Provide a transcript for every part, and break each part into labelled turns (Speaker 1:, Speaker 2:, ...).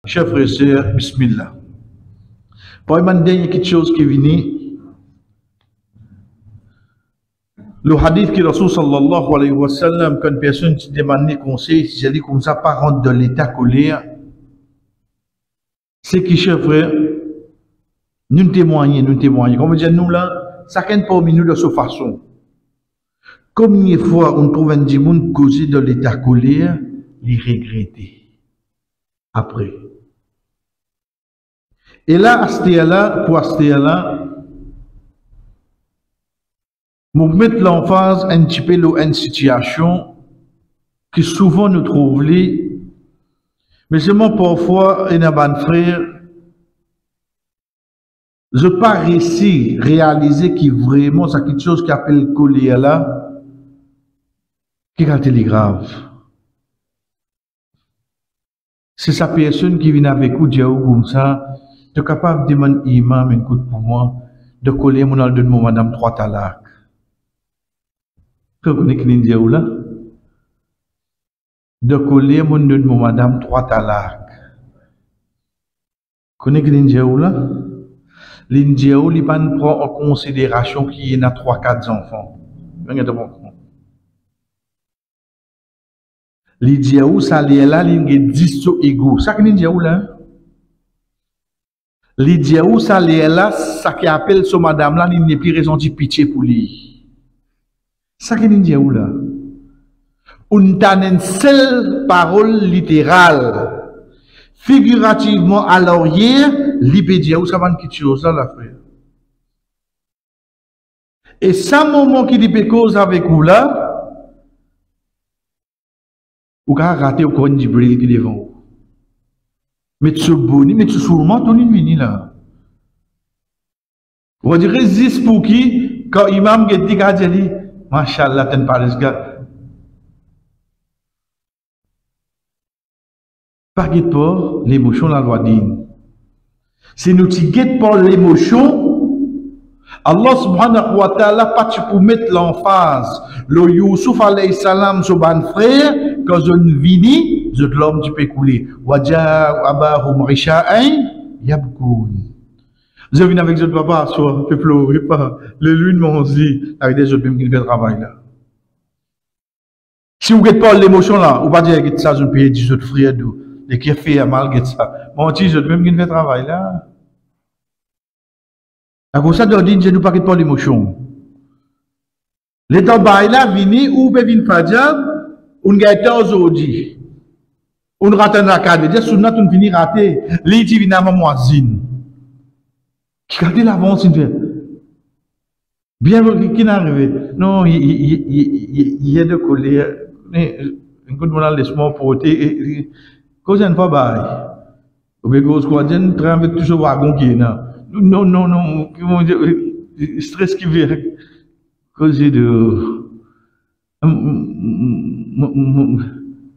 Speaker 1: Chers frères et sœurs, bismillah. Pour une dernière quelque chose qui vient, le hadith que Rasul sallallahu alayhi wa sallam, quand une personne te demande conseil, si j'ai dit comme ça, pas rentrer dans l'état colère, c'est que, chers frères, nous témoignons. Comme je dis, nous là, chacun parmi nous de cette façon. Combien de fois on trouve un monde causé dans l'état colère, il regrette. Après. Et là, pour acheter là, nous mettons l'emphase un petit peu dans une situation que souvent nous trouvons, mais seulement parfois, il y a des frères, je n'ai pas réussi à réaliser que vraiment c'est quelque chose qui appelle colère là, qui est grave. C'est sa personne qui vient avec vous, dire comme ça, tu es capable de demander imam, écoute pour moi, de coller mon al de madame 3 talak. Que vous connaissez qui là? De coller mon de madame 3 talak. Vous connaissez qui là? L'India où il prend en considération qu'il y a 3-4 enfants. L'India où ça est là, il y a 10 égaux. Ça que l'India où là? L'India où ça est là, ça qui appelle ce madame là, il n'y a plus raison de pitié pour lui. Ça que l'India où là? On a une seule parole littérale. Figurativement à l'arrière, l'Ibédia où ça va quelque chose là, frère. Et ça, moment qui dit cause avec vous là, vous avez raté au coin du bril qui est devant vous. Mais tu es boni, mais tu es sûrement ton ennemi là. Vous allez résiste pour qui, quand l'imam dit, Machallah, tu n'es pas ce gars. Pas guette pas l'émotion, la loi dit. Si nous ne guette pas l'émotion, Allah subhanahu wa ta'ala, pas tu pour mettre l'emphase. Le Youssouf alayhi salam, son ban frère, quand je ne vini, je l'homme tu peux couler. Waja abahum risha'ain yabkoun. Je viens avec votre papa, soit, ne pleurez pas. Les lunes m'ont dit, avec des autres même qui fait le travail là. Si vous ne guette pas l'émotion là, vous ne pouvez pas dire que ça, je peux dire autres frères d'où. Et qui fait mal, get ça. Mon petit, je même qui fait travail là. À cause de ça, je ne pas l'émotion. Les temps là, vini, ou peut venir pas dire, on gagne aujourd'hui. On rate un acad, dire, on a fini raté. Les qui viennent à ma moisine. Qui a l'avance, il fait. Bien, qui n'est arrivé. Non, il y a de colère. Un coup de mon laisse-moi porter. Cause une fois, bah, au bégo, quoi, j'ai train avec tout ce wagon qui est là. Non, stress qui vient. Cause de. Il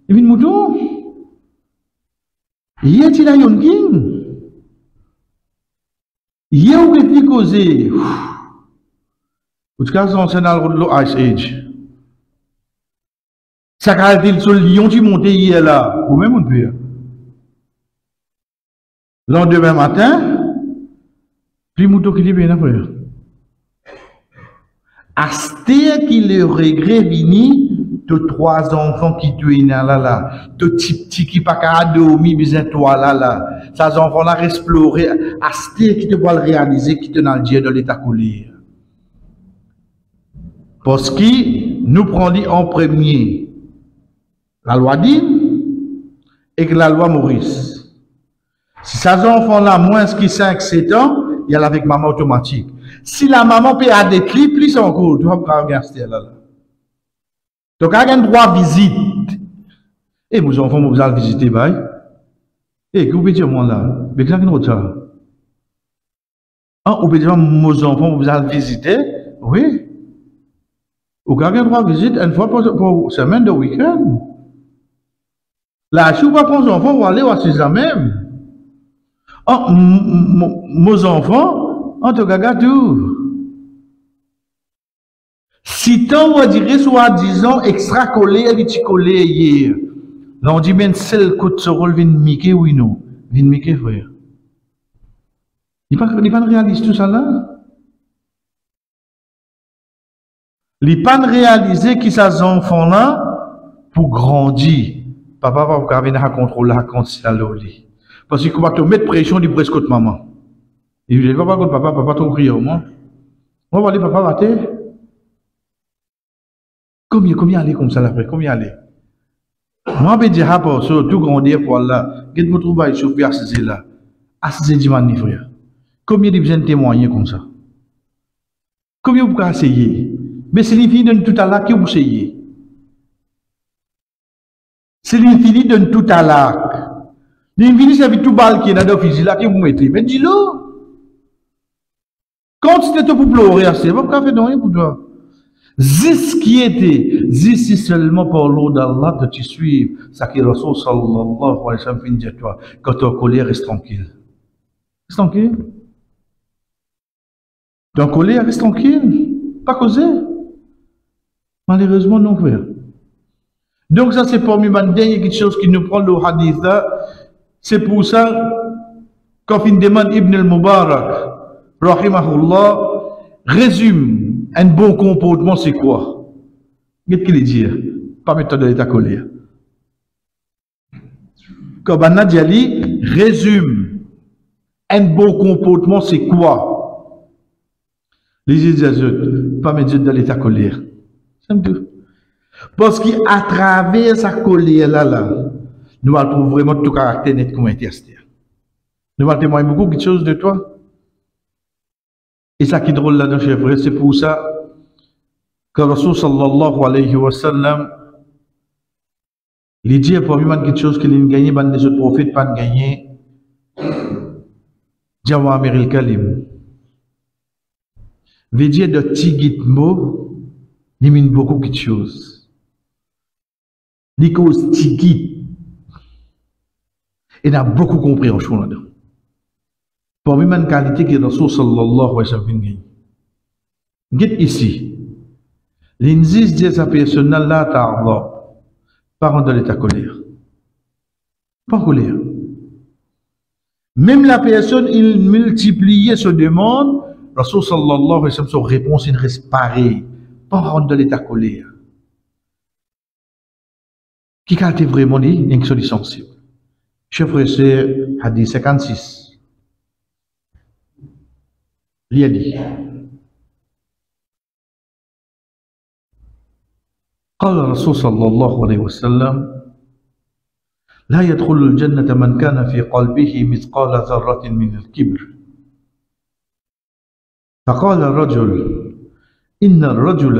Speaker 1: vient de mouton. Il y a-t-il un yonking? Il y a où est-il causé? En tout cas, c'est dans le Ice Age. Ça a été sur le lion qui montait hier là, ou même on peut. Le lendemain matin, plus mouton qui dit bien après. Asté qui le regret vini de 3 enfants qui tuent là, de petit qui pas qu'à dormir besoin toi là. Ces enfants là explorer, asté qui te voit le réaliser qui te dans le Dieu de l'état colère. Parce que nous prenons en premier la loi dit et que la loi Maurice. Si ces enfants-là, moins que 5-7 ans, il y a avec maman automatique. Si la maman peut avoir des clips, plus encore, tu vas pas regarder là. Donc, il y a un droit à visite. Et mes enfants, vous allez visiter, bye. Et que vous pouvez dire, moi là, mais qu'est-ce que vous avez? Vous pouvez dire, mes enfants, vous allez visiter, oui. Vous avez un droit à visite une fois pour semaine de week-end. Là, si vous ne pouvez pas enfants, vous allez voir ça même. Mes enfants, en tout cas, tout. Si tant on dirait soi-disant extra collé, petit collé hier. Là, on dit, mais c'est le coup de se relever de Mickey, oui, non. vin meke frère. Il pas réalise tout ça là. Il pas réaliser qui ces enfants là pour grandir. Papa va pas venir à contrôler à conseiller. Parce qu'il va te mettre pression du presque de maman. Il dit papa papa trop crier au moins. On va aller papa rater. Combien aller comme ça après? Combien aller? Moi je dis rapport sur tout grandir pour là. Qu'est-ce que vous trouvez sur place là? Assez du frère. Combien de besoin de témoigner comme ça? Combien vous pouvez essayer? Mais c'est l'infini de tout à l'heure qui vous essayez. C'est l'infini de tout à l'heure. L'infini c'est tout balle qui est dans le physique là qui vous mettez. Mais dis-le. Quand c'était pour pleurer, c'est pas pour faire rien pour toi. Zis qui était, zis seulement par l'eau d'Allah de te suivre. Ça qui est Rasul sallallahu alayhi wa sallam fin dire toi. Quand tu es en colère, reste tranquille. Reste tranquille. Tu es en colère, reste tranquille. Pas causer. Malheureusement, non, frère. Donc, ça, c'est parmi les dernières choses qui nous prend le hadith là. C'est pour ça, quand il demande Ibn al-Mubarak, rahimahullah, résume un bon comportement, c'est quoi? Qu'est-ce qu'il dit? Pas mettre de l'état colère. Quand Banna Diali résume un bon comportement, c'est quoi? Les Jésus, pas mettre de l'état colère. C'est tout. Parce qu'à travers sa colère là, nous allons trouver vraiment tout caractère net comme interstère. Nous allons témoigner beaucoup de choses de toi. Et ça qui est drôle là-dedans, chers frères, c'est pour ça que Rasul sallallahu alayhi wa sallam, il dit pour lui-même quelque chose qu'il a gagné, les autres prophètes pas gagné. Jawamir al-Kalim. Veut dire de tigit mot, il mine beaucoup de choses. Il cause tigit. Il a beaucoup de compréhension là-dedans. Pour lui, une qualité que Rasul sallallahu alayhi wa sallam gagne. Get ici. L'inzis dit à sa personne là, ta'Allah. Pas dans l'état colère. Pas colère. Même la personne, il multipliait sa demande, Rasul sallallahu alayhi wa sallam, son réponse, il reste pareil. Pas dans l'état colère. Qui qualité vraiment dit, il y a une solution sensible. Chers frères et sœurs, hadith 56. ليدي قال الرسول صلى الله عليه وسلم لا يدخل الجنة من كان في قلبه مثقال ذرة من الكبر فقال الرجل إن الرجل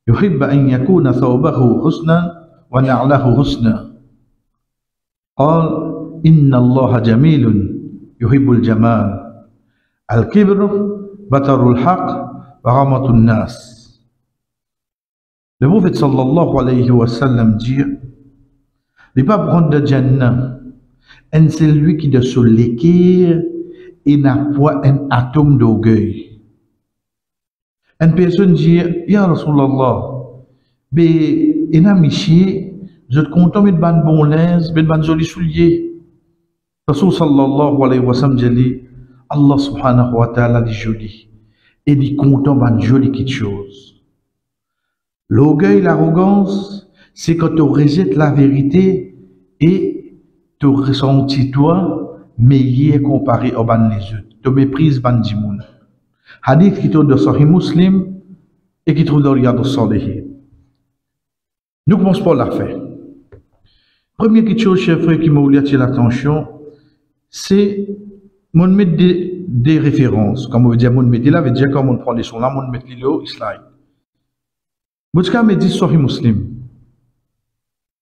Speaker 1: يحب أن يكون ثوبه حسنا ونعله حسنا قال إن الله جميل يحب الجمال Al-Kibr, Batarul Haq, Ramatul Nas. Le prophète sallallahu alayhi wa sallam dit, il pas prendre de Jannah, un celui qui de se l'équire et n'a pas un atome d'orgueil. Une personne dit, Ya Rasulallah, mais il a miché, je te content de ban bon linge, de ban joli soulier. Rasul sallallahu alayhi wa sallam dit, Allah subhanahu wa ta'ala dit joli. Et dit content d'une jolie petite chose. L'orgueil, l'arrogance, c'est quand tu rejettes la vérité et tu ressentis toi meilleur comparé aux ban les autres. Tu méprises ban dimoun. Hadith qui trouve dans Sahih Muslim et qui trouve dans Riyad al-Salihin. Nous commençons par la fin. Première petite chose, chers frères, qui m'a voulu attirer l'attention, c'est mon mettre des références. Comme on veut dire, mon mettre là, veut dire quand on prend les sons là, mon mettre les slide. Moutska me dit Sahih Muslim.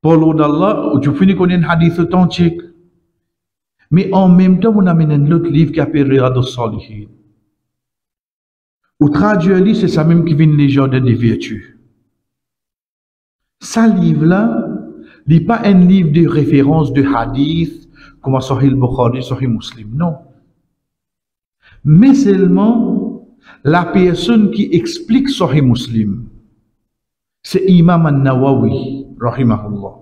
Speaker 1: Pour l'eau d'Allah, tu finis qu'on a un hadith authentique. Mais en même temps, on amène un autre livre qui s'appelle Riyad al-Salihin. Ou traduit, c'est ça même qui vient les gens de des vertus. Ce livre-là, il n'est pas un livre de référence de hadith, comme Sahih al-Bukhari, Sahih Muslim, non. Mais seulement la personne qui explique Sahih Muslim, c'est Imam al-Nawawi, rahimahullah.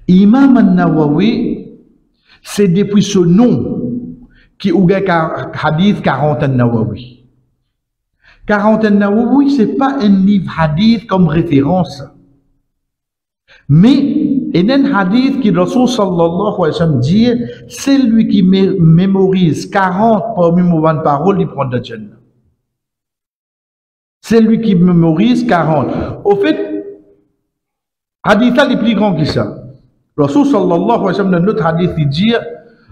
Speaker 1: Imam al-Nawawi, C'est depuis ce nom qui ou hadith 40 an-Nawawi. 40 an-Nawawi, c'est pas un livre hadith comme référence. Mais, il y a un hadith qui Rasul sallallahu alayhi wa sallam dit, c'est lui qui mémorise 40 parmi les paroles, il prend de Jannah. C'est lui qui mémorise 40. Au fait, hadith est plus grand que ça. Rasul sallallahu alayhi wa sallam, dans notre hadith, il dit,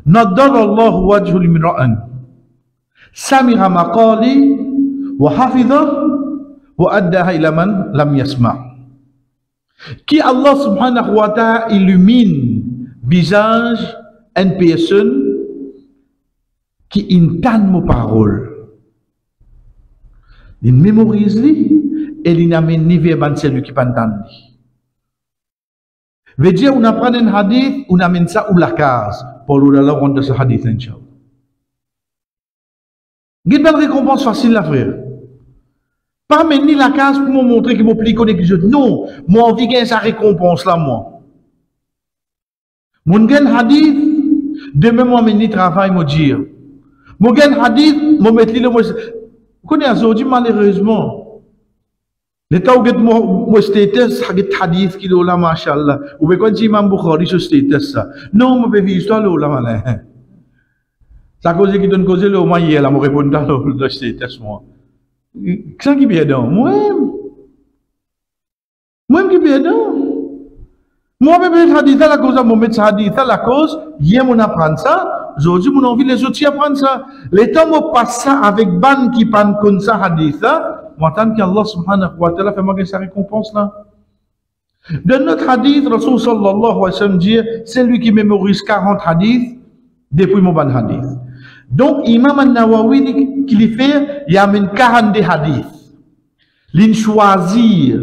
Speaker 1: Nadar Allah wajhul imra'an, samira maqali, wa hafidha, wa addaha ila man lam yasma'. Qui Allah subhanahu wa ta'ala illumine visage une personne qui entend nos paroles. Il mémorise et il n'amène ni vers celui qui peut entendre. Veut dire, on apprend un hadith, on amène ça ou la case pour le rendre de ce hadith, Inch'Allah. Il y a une récompense facile, là, frère. Pas mener la case pour me montrer que mon plus connaît que je. Non, moi envie de gagner sa récompense là, moi. Mon gain hadith, demain moi mener travail, moi dire. Mon gain hadith, moi mettre le moi. Vous connaissez aujourd'hui malheureusement. L'état où get moi status, hadith qui est là, machallah. Ou bien quand j'ai Imam Bukhari ce status ça. Non, moi peux vivre histoire là, malin. Ça cause qui donne cause le moi hier là, moi répondre dans le status moi. Qu'est-ce qui est dedans? Moi-même qui est dedans. Moi-même, je hadith à la cause, je mettre hadith à la cause, hier, on apprend ça, aujourd'hui, on a envie les autres apprendre ça. Les temps, on passe ça avec ban qui parle comme ça, hadith là, on attend qu'Allah subhanahu wa ta'ala fait marquer sa récompense là. Dans notre hadith, Rasul sallallahu alayhi wa sallam dit, c'est lui qui mémorise 40 hadiths depuis mon ban hadith. Donc, Imam al-Nawawi, qui lui fait, il amène 42 hadiths. Il choisit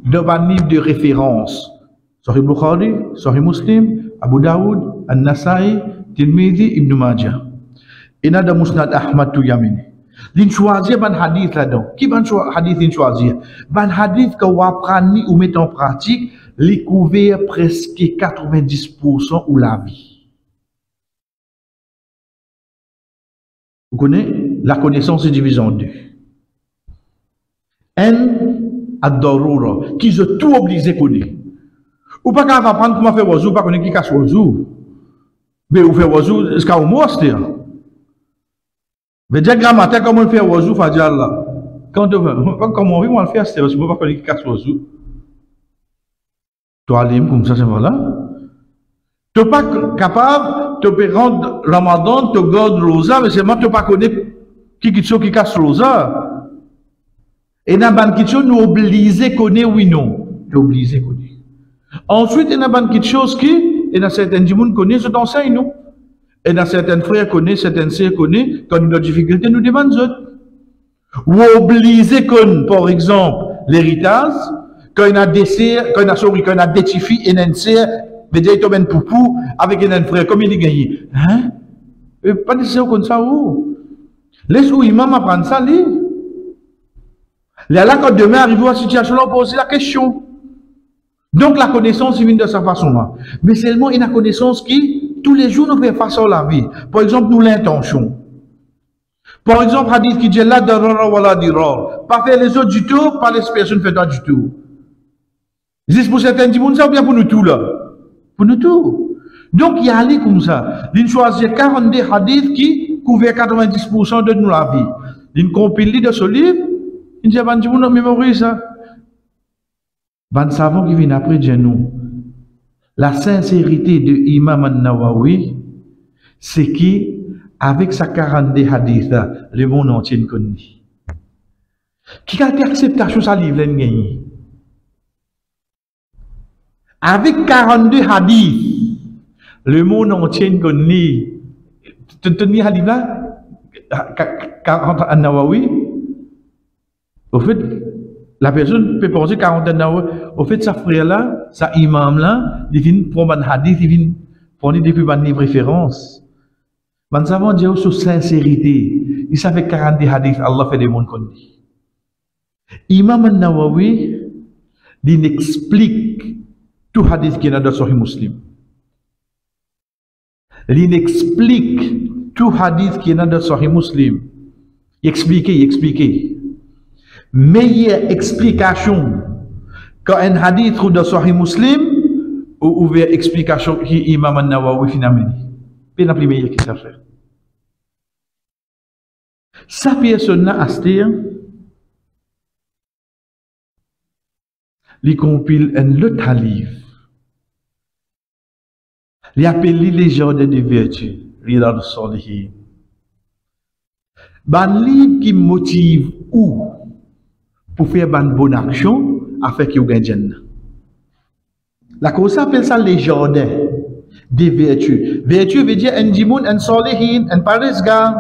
Speaker 1: devant livre de référence. Sahih Bukhari, Sahih Muslim, Abu Daoud, An-Nasai, Tirmidhi, Ibn Majah. Et dans Musnad Ahmad tout yamine. Il choisit ban hadith là-dedans. Qui ban hadith il choisit? Ban hadith que vous apprenez ou mettez en pratique, les couvert presque 90% ou la vie. Vous connaissez, la connaissance est divisée en deux. Un, ad-darura, qui je tout obligé connaître. Ou pas qu'à apprendre comment faire wazou, pas connaître qui cache wazou. Mais vous faites wazou, est-ce qu'on m'a dit? Mais dire grammaire, comment faire wazou, faut dire là. Quand tu veux, comment on va le faire, c'est parce que vous ne pas connaître qui cache wazou. Tu as l'aime comme ça, c'est voilà. Tu n'es pas capable, tu peux rendre Ramadan, tu gardes Rosa, mais seulement tu n'es pas connaître qui casse Rosa. Et dans la banque, nous obligés à connaître oui non. Tu es obligé à connaître. Ensuite, il y a une banque de choses qui, et dans certains gens connaissent, c'est enseigne nous. Et dans certains frères connaissent, certains sœurs connaissent, quand nous avons des difficultés, nous demandons d'autres. Ou obligés qu'on, par exemple, l'héritage, quand il y a des sœurs, quand il y a des petits filles, et une sœur, mais dire qu'il y a un poupou avec un frère, comme il est gagné. Hein? Pas de sœur comme ça, où? Laisse où imam apprendre ça, lui. Là, quand demain arrive à la situation, on pose la question. Donc, la connaissance, il vient de sa façon-là. Mais seulement, il y a une connaissance qui, tous les jours, nous fait face à la vie. Par exemple, nous l'intention. Par exemple, hadith qui dit la darara wa la dirar. Pas faire les autres du tout, pas les personnes faites du tout. Juste pour certains gens, ça ou bien pour nous tous là? Pour nous tous. Donc, il y a allé comme ça. Il choisit 42 hadiths qui couvrent 90% de nous la vie. Il compile de ce livre, il dit, on a mémorisé ça. Ban savant qui vient après dire nous, la sincérité de Imam al-Nawawi, c'est qui, avec sa 42 hadiths, le monde entier connaît. Qui a acceptation sa livre gagné. Avec 42 hadiths, le monde entier connaît. Tu tenais hadith là, 40 al-Nawawi, au fait, la personne peut penser 40 ans, au fait, sa frère là, sa imam là, il vient prendre un hadith, il vient prendre depuis un livre référence. Man savant dire sur sincérité, il savait 40 hadiths, Allah fait des mondes qu'on dit. Imam al-Nawawi, il explique tout hadith qui est dans Sahih Muslim. il explique tout hadith qui est dans le Sahih Muslim. Il explique. Meilleure explication quand un hadith ou dans Sahih Muslim ou ouvert explication qui Imam An-Nawawi finalement. Puis la plus meilleure qui ça fait. Sa personne a astir, il compile un autre livre. Il appelle les jardins de vertu, Riyad al-Salihin. Un livre qui motive ou pour faire une bonne action afin qu'il y ait Jannah. La cause appelle ça les jardins de vertu. Vertu veut dire un dimoun, un salihin, un parisgan.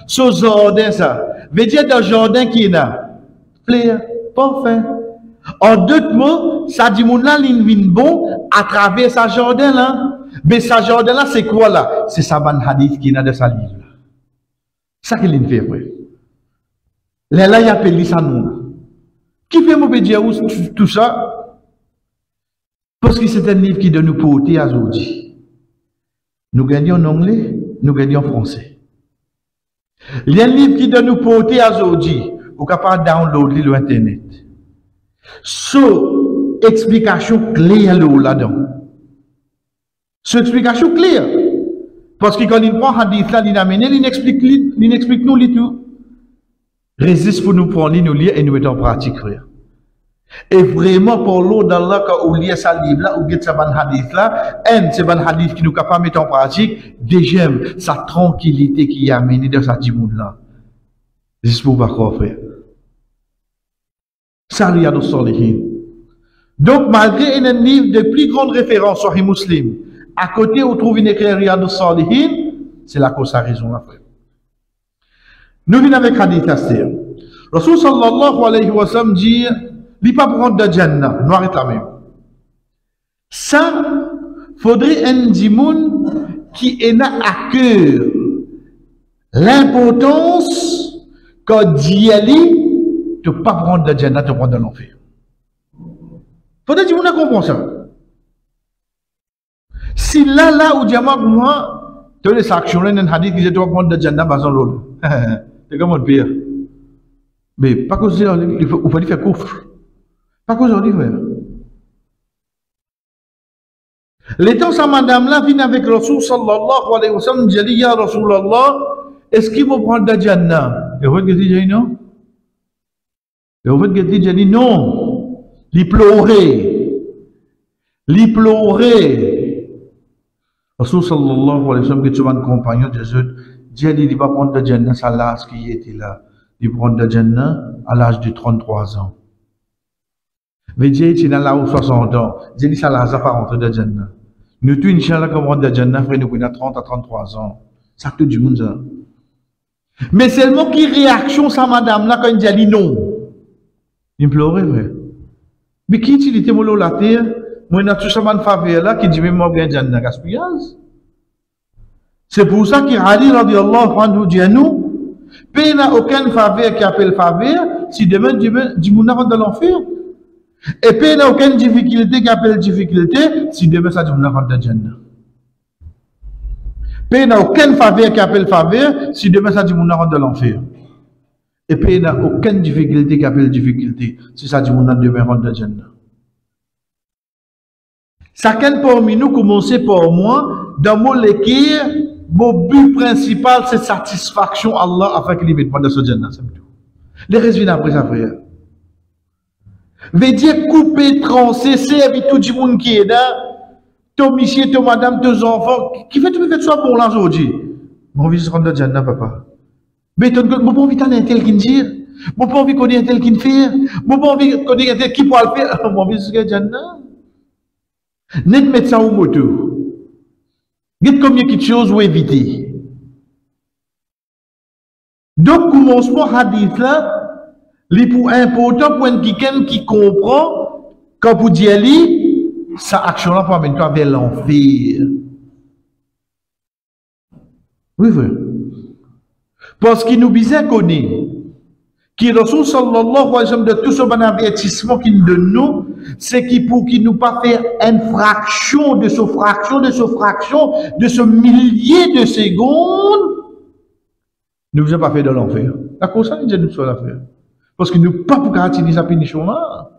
Speaker 1: Ce jardin ça veut dire un jardin qui est là. Clair, parfait. En d'autres mots, ça dimoun là, il vient bon à travers sa jardin là. Mais sa jardin là, c'est quoi là? C'est ça ban hadith qui est dans sa livre. Ça qu'il fait, vrai. Là, il appelle ça nous. Qui fait mauvais dire tout ça? Parce que c'est un livre qui doit nous porter à aujourd'hui. Nous gagnons en anglais, nous gagnons en français. Il y a un livre qui doit nous porter à aujourd'hui. Vous êtes capable de downloader sur Internet. So, explication claire là-dedans. So, explication claire. Parce que quand il prend hadith là, il amène, il explique nous les tout. Résiste pour nous prendre, nous lire et nous mettre en pratique, frère. Et vraiment, pour l'eau d'Allah, quand on lit ce livre-là, ou get ce ban hadith là, c'est ban hadith qui nous capable de mettre en pratique, déjà, sa tranquillité qui est amenée dans sa dimoun-là. Juste pour pas croire, frère. Ça, Riyad al-Salihin. Donc, malgré un livre de plus grande référence, Sahih Muslim, à côté, on trouve une écriture Riyad al-Salihin, c'est la cause, sa raison, là, frère. Nous venons avec hadith Astir. Rasul sallallahu alayhi wa sallam dit, il pas prendre de Jannah, nous arrêtons là même. Ça, faudrait un dimoun qui est à cœur l'importance quand d'y aller, de ne pas prendre de Jannah, de prendre de l'enfer. Faudrait un dimoun comprendre ça. Si là, où diamant moi, tu as les actions, là, un hadith qui dit, tu vas prendre de Jannah, bah, sans l'autre. C'est comme un pire. Mais pas cause de il faut faire coffre. Pas cause de frère. L'étant sa madame là vient avec Rasul sallallahu alayhi wa sallam, dit ya Rasulallah, est-ce qu'il me prend de Jannah? Et vous dites non? Et vous dites non. Il pleurait. Rasul sallallahu alayhi wa sallam, qui est un compagnon de Jésus, dit il va prendre de Jannah à l'âge qui était là. Il prend de Jannah à l'âge de 33 ans. Mais Dieu est dans l'âge de 60 ans. Dieu dit ça là, ça pas rentrer de Jannah. Nous tous, Inch'Allah, comme on de Jannah, frère, nous avons 30 à 33 ans. Ça tout du monde, ça. Mais seulement qui réaction, ça, madame, là, quand il dit non. Il pleurait, vrai. Mais qui utilise mon la terre? Moi, il y a tout ça, man, faveur là, qui dit, mais moi, bien Jannah, gaspillage. C'est pour ça qu'il Ali, radiallahu anhu, dit à nous, il n'y a aucune faveur qui appelle faveur, si demain, du monde rentre dans l'enfer. Et puis, il n'y a aucune difficulté qui appelle difficulté, si demain, ça, du monde rentre dans Jannah. Puis, il n'y a aucune faveur qui appelle faveur, si demain, ça, du monde rentre dans l'enfer. Et puis, il n'y a aucune difficulté qui appelle difficulté, si ça, du monde demain rentre dans Jannah. Chacun parmi nous, commencez par moi, dans mon équire, mon but principal, c'est satisfaction Allah afin qu'il mette dans ce Jannah. Les restes viennent après ça, frère. Veut dire couper, trancher, servir tout le monde qui est là, ton monsieur, ton madame, tes enfants, qui fait tout le ça pour là aujourd'hui. Mon vie se rend dans Jannah, papa. Mais ton mon pas envie d'en tel qui dit, mon pas envie qu'on ait un tel qui fait, mon pas envie qu'on ait un tel qui pourra le faire, mon vie se rend dans Jannah. Net mettre ça au moto. Dites combien de choses ou éviter. Donc, commencement hadith là, les pour important pour quelqu'un qui comprend, quand vous dites sa action là pour amener toi vers l'enfer. Oui, vrai. Parce qu'il nous bizarre connaît Qui Rasul sallallahu alayhi wa sallam de tout ce bon avertissement qu'il donne nous, c'est qui pour qu'il nous pas faire une fraction de ce fraction, de ce fraction, de ce millier de secondes, nous ne faisons pas faire de l'enfer. À cause de ça, nous disons nous l'enfer. Parce que nous ne pas pour garantir sa punition là.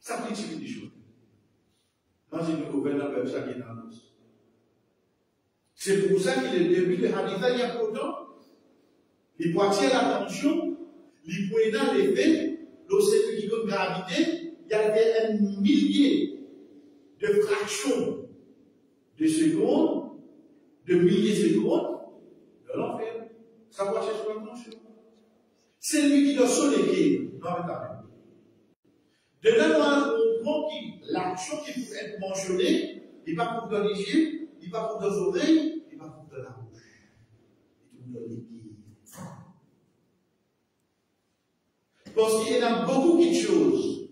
Speaker 1: Ça principe des choses. Manger le gouvernement avec ça qui est dans l'os. C'est pour ça qu'il est début de hadith, il y a pourtant, il faut attirer l'attention, il faut aider l'effet, l'océan qui donne gravité, il y avait un millier de fractions de secondes, de millisecondes de l'enfer. Ça va chercher l'attention. C'est lui qui doit soleiller. Non, mais t'as vu. De là, on comprend que l'action qui peut être mentionnée, il va pour dans les yeux, il va pour dans les oreilles, il va pour dans la bouche. Il va pour dans les pieds. Parce qu'il y a beaucoup de choses.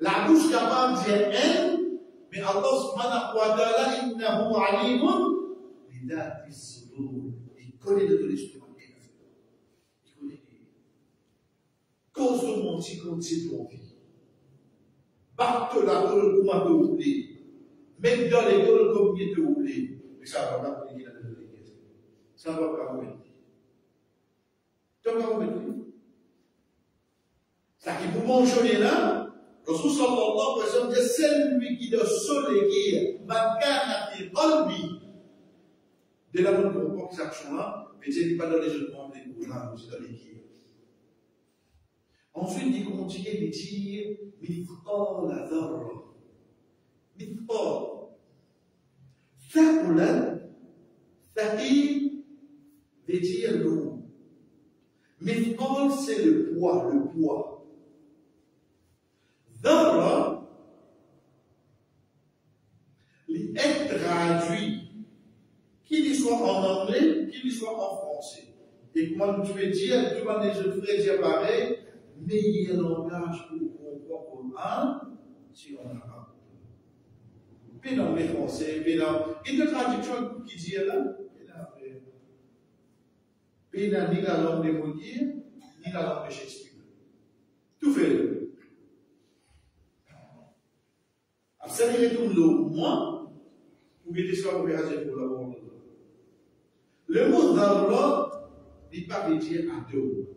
Speaker 1: La bouche capable de dire elle, mais Allah subhanahu wa ta'ala, innahu alimun, il connaît de tout l'esprit. Il connaît. Cause de mon petit côté de vie. Batte la gueule comme un peu oublié. Même dans les gueules comme il était oublié. Mais ça va pas appliquer dans les questions. Ça va pas vous mettre. Ça va vous mettre. Ça qui vous mentionne là, Rasul sallallahu alayhi wa sallam dit c'est lui qui doit soleiller ma canne et qalbi. De la bonne pour cette action-là, mais c'est pas dans les jeux de monde, c'est dans les guilles. Ensuite, il continue de dire Mithqal dharra. Mithqal. Thaqulan, thaqil veut dire lourd. Mithqal, c'est le poids, le poids. Dharra, il est traduit, qu'il soit en anglais, qu'il soit en français. Et comment tu veux dire, tu vas je devrais dire pareil, meilleur langage pour comprendre Coran, si on a pas. Puis dans les français, puis dans. Il y a une traduction qui dit là, puis dans ni la langue de Molière, ni la langue de Shakespeare. Tout fait. Après, il retourne le moi, pour que tu sois opéré pour la bonne. Le mot d'Allah n'est pas dire à deux.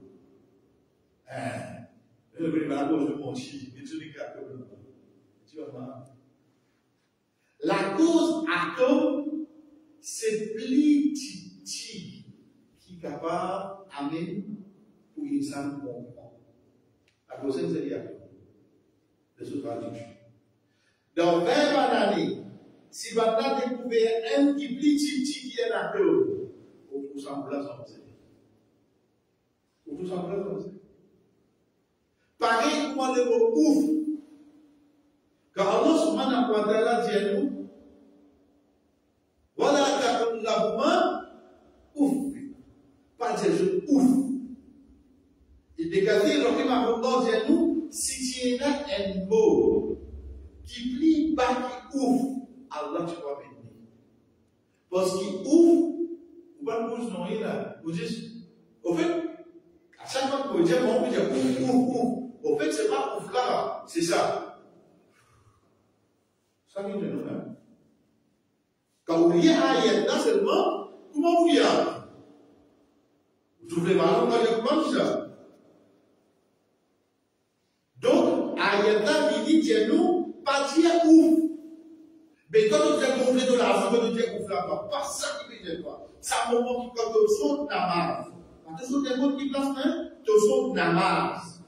Speaker 1: Je vais la cause de mon chi, mais tu dis la cause atome, c'est plus petit qui est capable d'amener pour une sainte comprendre. La cause, c'est l'atome. De ce traduction. Dans 20 années, si vous avez découvert un qui est plus petit qui est l'atome, vous semblez ensemble. Vous semblez ensemble. Pareil, moi, le mot ouf. Quand Allah subhanahu wa ta'ala dit à nous, voilà la main, ouf. Pas dire je ouf. Il dégage, Allah dit à nous, si tu as un mot qui plie pas qui ouf, Allah tu vas bénir. Parce qu'il ouf, vous pas le bouge non, il a, vous dites, au fait, à chaque fois que vous dites, on peut dire ouf, ouf, ouf. Au fait, c'est pas ouf là, c'est ça. Ça vient de nous-mêmes.
Speaker 2: Quand vous liez ayat là seulement, comment vous liez? Vous ouvrez ma langue, comment ça? Donc, ayat là, il dit, nous, pas dire ouf. Mais quand on dit qu'on fait de l'argent, on dit qu'on fait la part. Pas ça qui veut dire quoi. Ça, mon moment qui, quand on saute namaz. Quand on saute des mots qui placent, hein, on saute namaz.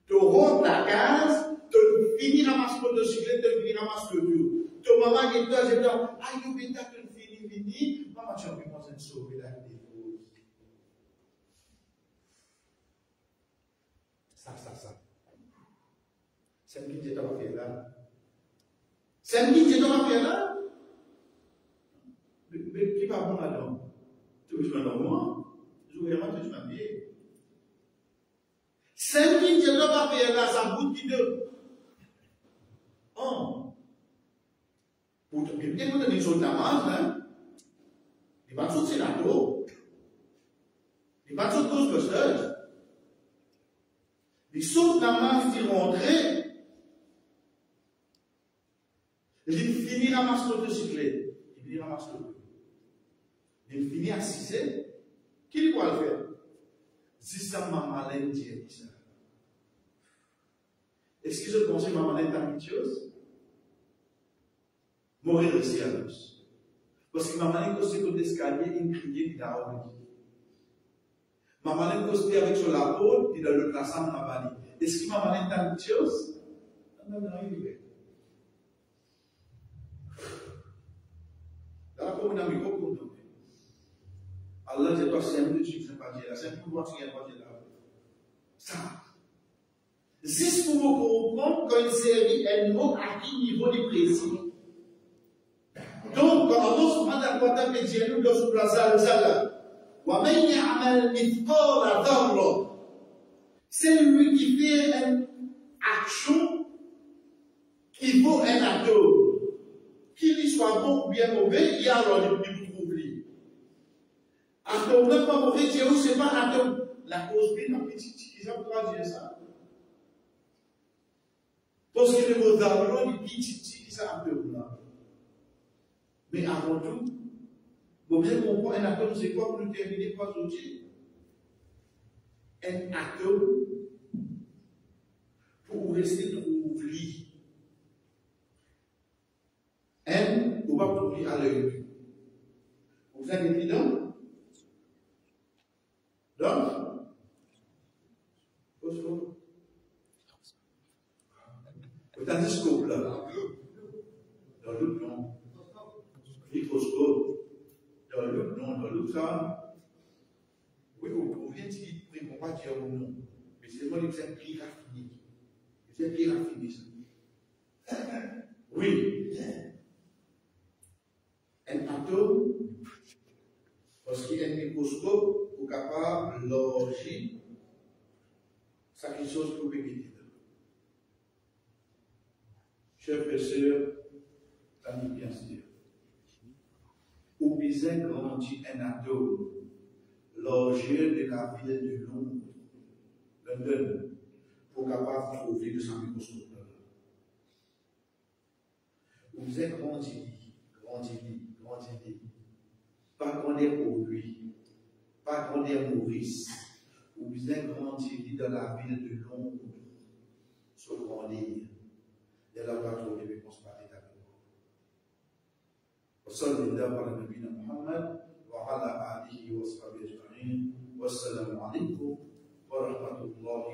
Speaker 2: Tu rentres la case, tu finis ramasser le cyclette, tu finis ramasser le tour. Tu maman qui toi, je dis, ah, yo, bêta, tu finis, maman, tu as pu penser de sauver la vie des choses. Ça. C'est un qui est dans la faire là. C'est un qui est dans la faire là. Mais qui va bon là-dedans? Tu veux me moi? Je veux vraiment que tu m'habilles. C'est un qui est dans la faire là, ça bout qui de. Pour te bien que tu as une chose hein? Il va sauter la tour. Il va sauter cause de stage. Il saute la main qui rentrait. Il finit à ramasse le cyclette. Il finit à ramasse le. Il finit à 6 ans. Qui doit le faire? Si ça m'a malin dit ça. Est-ce que je pense que ma malin est ambitieuse? Mourir de silence. Parce que ma malin costé côté escalier, il criait, il a oublié. Ma malin costé avec sur la peau, il a le classant à Bali. Est-ce que ma malin est ambitieuse? Non, il est. Allah je dois sempre te dizer para dia, sempre que você quer pode dar. Ça. Juste pour vous comprendre quand une série est mot à quel niveau de précis. Donc, quand Allah subhanahu wa ta'ala dit nous dans ce place wa man ya'mal mithqala dharra, c'est lui qui fait une action qui vaut un atome. Qu'il soit bon ou bien mauvais, il y a alors du trouble. Atome, même pas mauvais, Dieu, c'est pas atome. La cause bien, la petite, qui ont traduit ça. Parce que le mot d'abord, il dit, qui ça atome là. Mais avant tout, vous bien comprendre, un atome, c'est quoi pour nous terminer par aujourd'hui? Un atome, pour rester troublé. M, on va trouver à l'œil. Vous êtes évident? Donc, vous avez un scope là. Dans l'autre non. Microscope. Dans l'autre non. Dans l'autre ça. Oui, on vient de dire, mais on ne peut pas dire non. Mais c'est moi qui c'est plus raffiné. C'est plus raffiné ça. Oui. Un atome, parce qu'il y a un microscope pour capable de loger quelque chose pour péter. Chers frères et sœurs, amis bien sûr, ou bien grandir un atome, loger de la ville de London, pour capable de trouver de son microscope. Ou bien grandir. Pas qu'on est pour lui, pas qu'on est Maurice, ou bien grandir dans la ville de Londres, sur grandir, de la patrouille de réponse par l'État. وصلى الله على نبينا محمد وعلى آله وصحبه أجمعين والسلام عليكم ورحمة الله